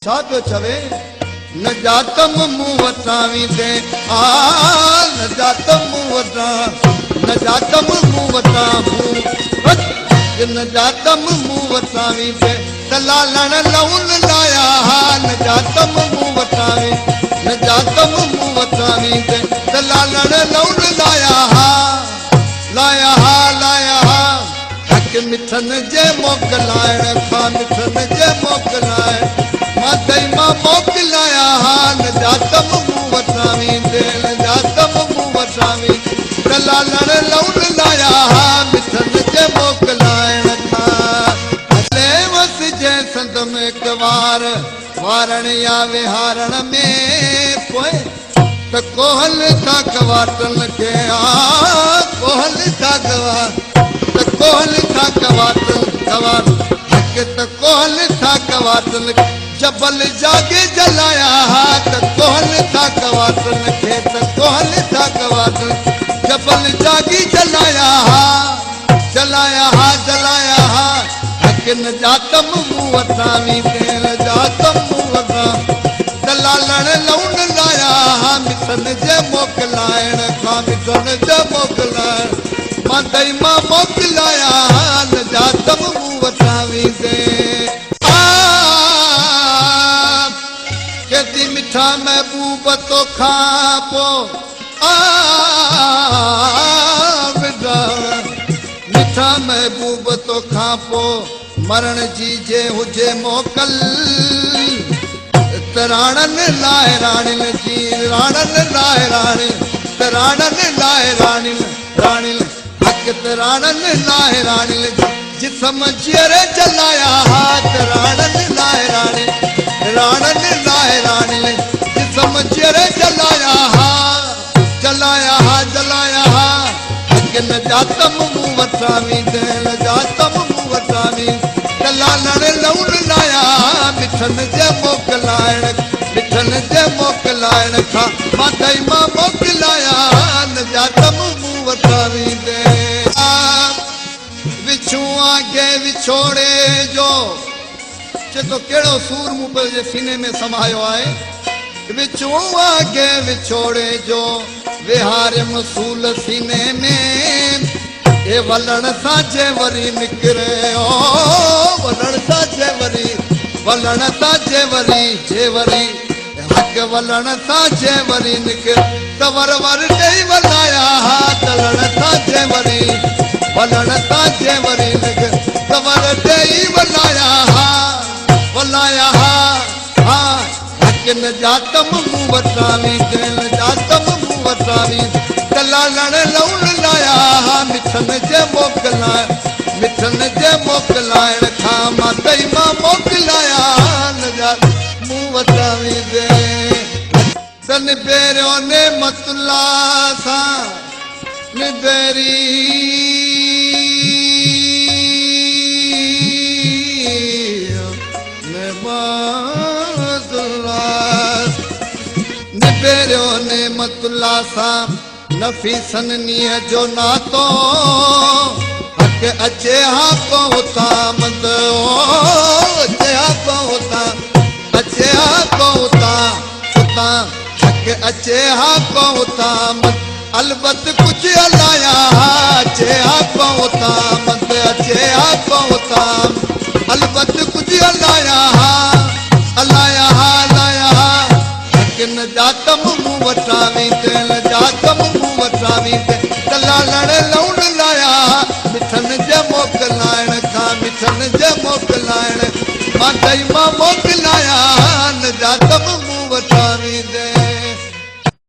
साधो चवे न जातम मुंह वटावी दे आ न जातम मुंह वटा न जातम मुंह वटा न जातम मुंह वटावी दे तलालण लौन लाया न जातम मुंह वटावी न जातम मुंह वटावी दे तलालण लौन लाया लाया लाया हक मिठन जे मोकलायण खा मिठन जे मोकलायण मातई मां मोकलाया न जातम मुंह वटावी दे न जातम मुंह वटावी तलालण लौन लाया मिठन जे मोकलायण खा हले वस जे संत में कवार वारण या विहारण में पोए त कोहल था कवाटन के कोहल था कवार त कोहल था कवाटन कवार हक त कोहल था कवाटन जबल जागे जलाया त कोहल था कवाटन के त कोहल था कवाटन जबल जागी जलाया जलाया जलाया हक न जातम मुंह वटावी दे न जातम मुंह वटा तलालण लौन लाया मिठन जे मोकलायण खा मिठन जे मोकलायण मातई मां मोकलाया न जातम मुंह वटावी दे केती मिठा महबूब तो खा पो मिठा महबूब तो खा पो मरण जी जे हुजे मोकल तराणन लाए राणिल जी राणन लाए राणी तराणन लाए राणिल राणिल हक तराणन लाए राणिल जिसम जियरे जलाया तराणन लाए राणी राणन लाए राणिल जिसम जियरे जलाया जलाया जलाया हक न जातम मुंह वटावी दे न जातम मुंह वटावी तलालण लौन लाया मिठन जे मोकलायण मिठन जे मोकलायण खा मातई मां मोकलाया न जातम मुंह वटावी दे विछू आगे विछोड़े जो चेतो केड़ो सूर मुंह पे जे सीने में समायो आए विछू आगे विछोड़े जो विहार मसूल सीने में ए वलण साजे वरी निकरे ओ वलण साजे वरी जेवरी हक वलण साजे वरी निकर तवर वर दई वलाया तलण साजे वरी वलण साजे वरी निकर तवर दई वलाया वलाया हक न जातम मुंह वटावी दे न जातम मुंह वटावी तलालण लौन लाया मिठन जे मोकलायण मिठन जे मोकलायण खा मातई मां मोकलाया न जात मुंह वटावी दे तन बेरियो ने मतुल्ला सा निबेरी निबेरियो ने मतुल्ला सा नफीसन नीह जो नातो हक अचे हा पहुता मत अचे हा पहुता अचे हा पहुता सुता हक अचे हा पहुता मत अलबत कुछ अलाया अचे हा पहुता मत अचे हा पहुता अलबत कुछ अलाया अलाया अलाया हक न जातम मुंह वटावी दे न जातम मुंह वटावी दे तलालण लौन लाया मिठन जे मोकलायण खा मिठन जे मोकलायण मातई मां मोकलाया न जातम मुंह